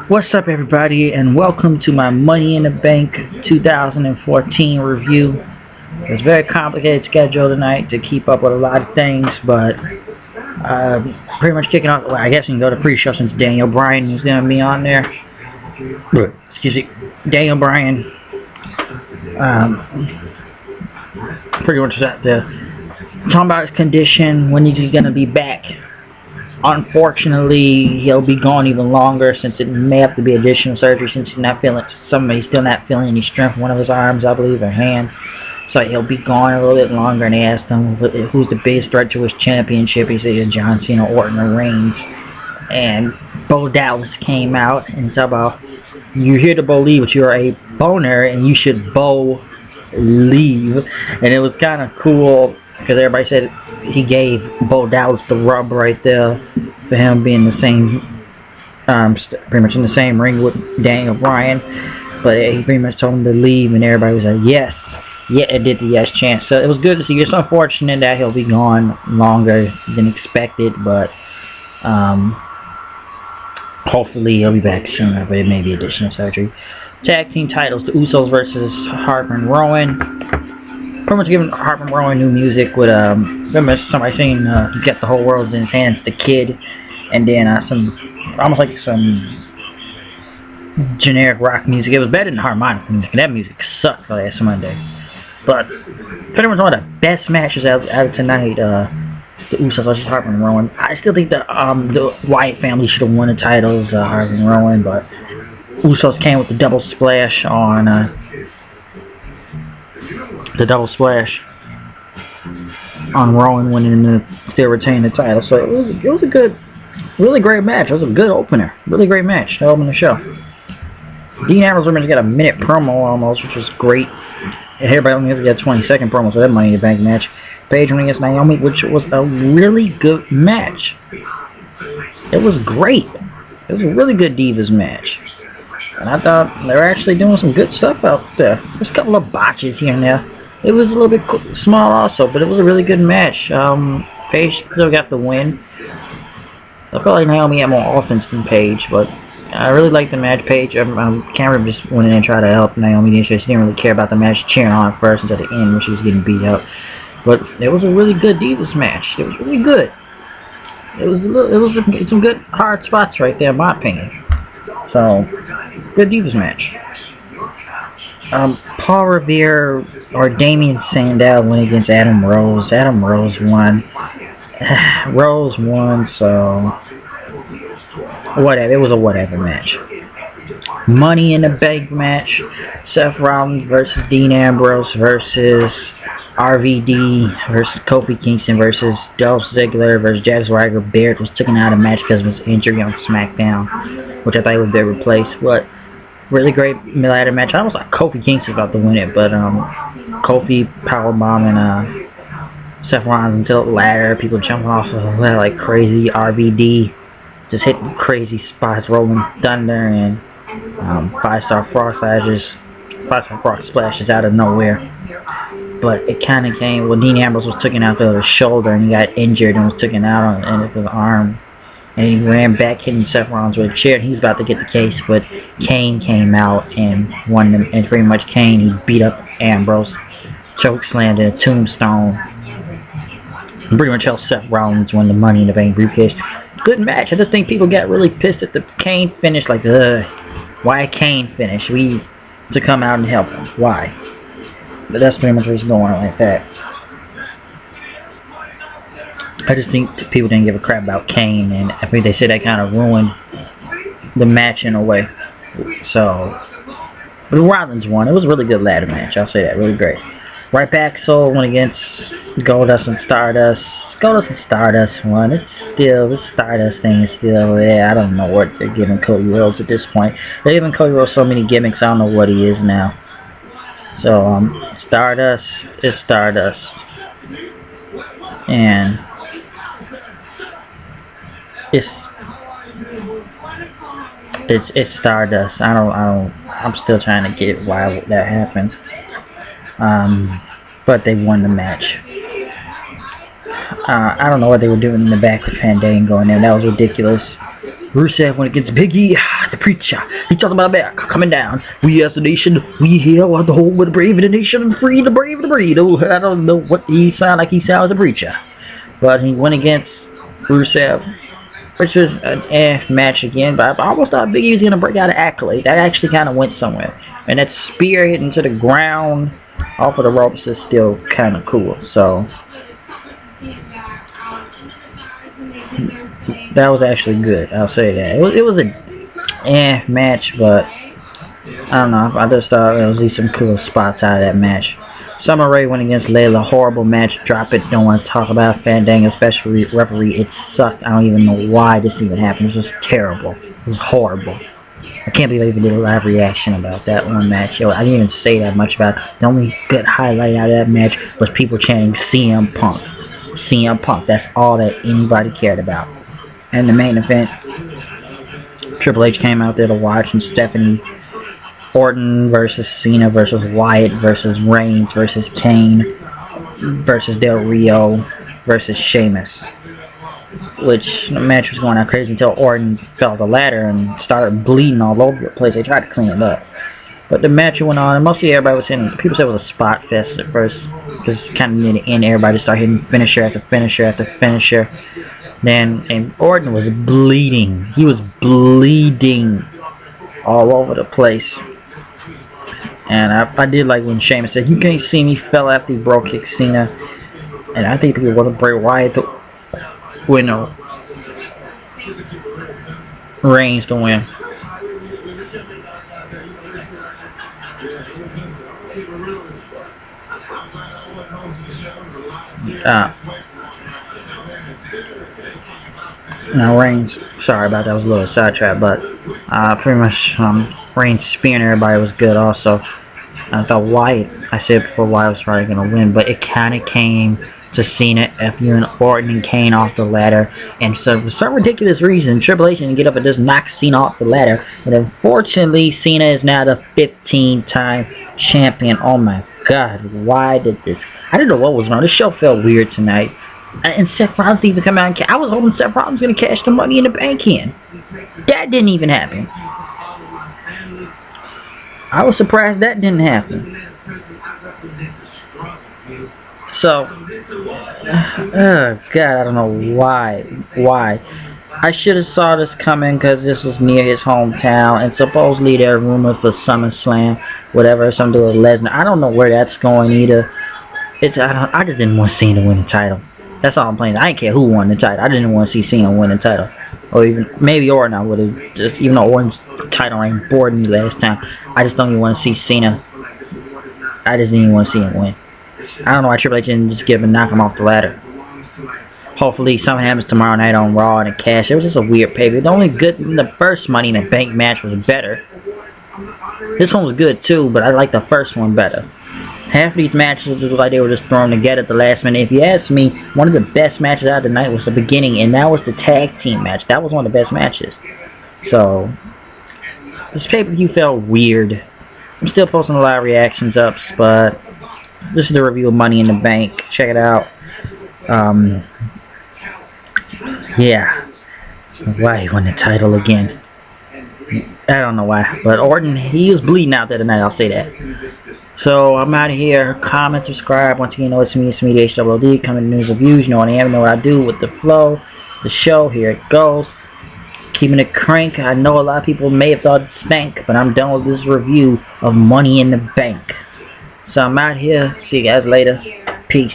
What's up, everybody, and welcome to my Money in the Bank 2014 review. It's a very complicated schedule tonight to keep up with a lot of things, but pretty much kicking off. Well, I guess you can go to pre-show since Daniel Bryan is going to be on there. Good. Excuse me, Daniel Bryan. Pretty much that. Talking about his condition, when he's going to be back. Unfortunately, he'll be gone even longer since it may have to be additional surgery since he's not feeling. Somebody's still not feeling any strength in one of his arms, I believe, or hand. So he'll be gone a little bit longer. And they asked him who's the biggest threat to his championship. He said John Cena, Orton, or Reigns. And Bo Dallas came out and said about, you're here to believe that you're a boner and you should leave. And it was kind of cool because everybody said he gave Bo Dallas the rub right there for him being the same, pretty much in the same ring with Daniel Bryan. But he pretty much told him to leave, and everybody was like, yes. Yeah, it did the yes chance. So it was good to see. It's unfortunate that he'll be gone longer than expected, but hopefully he'll be back sooner, but it may be additional surgery. Tag team titles, the Usos versus Harper and Rowin. Pretty much giving Harper and Rowin new music with remember somebody saying Get the Whole World in His Hands, The Kid, and then some almost like some generic rock music. It was better than harmonic music, and that music sucked last Monday. But pretty much one of the best matches out of tonight. The Usos versus Harper and Rowin. I still think that the Wyatt family should have won the titles, Harper and Rowin, but Usos came with the double splash on Rowin, winning and still retaining the title. So it was a good, really great match. It was a good opener, really great match to open the show. Dean Ambrose got a minute promo almost, which was great. Everybody only got a 20-second promo, so that Money in the Bank match. Paige winning against Naomi, which was a really good match. It was great. It was a really good Divas match. And I thought they were actually doing some good stuff out there. There's a couple of botches here and there. It was a little bit small also, but it was a really good match. Paige still got the win. I felt like Naomi had more offense than Paige, but I really liked the match. Paige, Cameron just went in and tried to help Naomi. She didn't really care about the match, cheering on first until the end when she was getting beat up. But it was a really good Divas match. It was really good. It was some good hard spots right there, in my opinion. So, good Divas match. Paul Revere or Damien Sandow went against Adam Rose. Adam Rose won. Rose won, so whatever. It was a whatever match. Money in the Bank match. Seth Rollins versus Dean Ambrose versus RVD versus Kofi Kingston versus Dolph Ziggler versus Jack Swagger. Barrett was taken out of the match because of his injury on SmackDown, which I thought would be replaced. But really great ladder match. I almost thought Kofi Kingston was about to win it, but Kofi powerbombing Seth Rollins into the ladder. People jumping off of the ladder like crazy. RVD just hitting crazy spots, rolling thunder, and five-star frog splashes out of nowhere. But it kind of came when Dean Ambrose was taken out the shoulder and he got injured and was taken out on the end of his arm. And he ran back hitting Seth Rollins with a chair, and he was about to get the case, but Kane came out and won them. And pretty much Kane, he beat up Ambrose, chokeslammed in a tombstone. And pretty much helped Seth Rollins win the Money in the Bank briefcase. Good match. I just think people got really pissed at the Kane finish, like, why Kane finish? We need to come out and help him. Why? But that's pretty much what's going on like that. I just think people didn't give a crap about Kane, and I think they said that kind of ruined the match in a way. So, but Rollins won. It was a really good ladder match. I'll say that. Really great. Right back, Soul went against Goldust and Stardust. Goldust and Stardust won. This Stardust thing is still there. I don't know what they're giving Cody Rhodes at this point. They're giving Cody Rhodes so many gimmicks, I don't know what he is now. So, Stardust is Stardust. And it's Stardust. I'm still trying to get why that happened. But they won the match. I don't know what they were doing in the back with Fandango and them. That was ridiculous. Rusev went against Big E, the preacher. He talking about back coming down. We as a nation, we here are the whole with the brave of the nation, free the brave of the breed. Oh, I don't know what he sound like. He sounds a preacher, but he went against Rusev, which was an match again. But I almost thought Big E was gonna break out an accolade. That actually kind of went somewhere, and that spear hitting to the ground off of the ropes is still kind of cool. So that was actually good. I'll say that. It was a match, but I don't know. I just thought there was some cool spots out of that match. Summer Rae went against Layla. Horrible match. Drop it. Don't want to talk about it. Fandango, especially referee. It sucked. I don't even know why this even happened. It was just terrible. It was horrible. I can't believe I even did a live reaction about that one match. Yo, I didn't even say that much about it. The only good highlight out of that match was people chanting CM Punk. CM Punk. That's all that anybody cared about. And the main event, Triple H came out there to watch, and Stephanie Orton versus Cena versus Wyatt versus Reigns versus Kane versus Del Rio versus Sheamus. Which the match was going out crazy until Orton fell the ladder and started bleeding all over the place. They tried to clean it up. But the match went on, and mostly everybody was saying, people said it was a spot fest at first, because kind of near the end, everybody started hitting finisher after finisher after finisher. Then, and Orton was bleeding. He was bleeding all over the place. And I did like when Sheamus said, "You can't see me," fell after he broke kick Cena. And I think people want to Bray Wyatt to win, Reigns to win. Now Reigns, sorry about that, was a little sidetracked, but pretty much Reigns spearing everybody was good also. I thought Wyatt, I said before Wyatt was probably going to win, but it kind of came to Cena after and Orton and Kane off the ladder, and so for some ridiculous reason, Triple H didn't get up and just knock Cena off the ladder, and unfortunately Cena is now the 15-time champion. Oh my god, why did this? I didn't know what was wrong. This show felt weird tonight. And Seth Rollins didn't even come out and I was hoping Seth Rollins was going to cash the Money in the Bank in. That didn't even happen. I was surprised that didn't happen. So, oh god, I don't know why. I should have saw this coming because this was near his hometown, and supposedly there are rumors for SummerSlam, whatever, something to do with Lesnar. I don't know where that's going either. I just didn't want Cena to win the title. That's all I'm playing. I didn't care who won the title. I didn't want to see Cena win the title. Or even, maybe Orton I would have, just, even though Orton's title ain't bored me last time. I just don't even want to see Cena. I just didn't even want to see him win. I don't know why Triple H didn't just give him and knock him off the ladder. Hopefully something happens tomorrow night on Raw and cash. It was just a weird pay-per-view. The first Money in the Bank match was better. This one was good too, but I like the first one better. Half of these matches looked like they were just thrown together at the last minute. If you ask me, one of the best matches out of the night was the beginning, and that was the tag team match. That was one of the best matches. So, this pay-per-view felt weird. I'm still posting a lot of reactions up, but this is the review of Money in the Bank. Check it out. Yeah. Why he won the title again? I don't know why, but Orton, he was bleeding out there tonight, I'll say that. So, I'm out of here. Comment, subscribe. Once again, you know it's me, the HWD. Coming to news reviews. You know what I am, you know what I do with the flow, the show. Here it goes. Keeping it crank. I know a lot of people may have thought it stank, but I'm done with this review of Money in the Bank. So, I'm out here. See you guys later. Peace.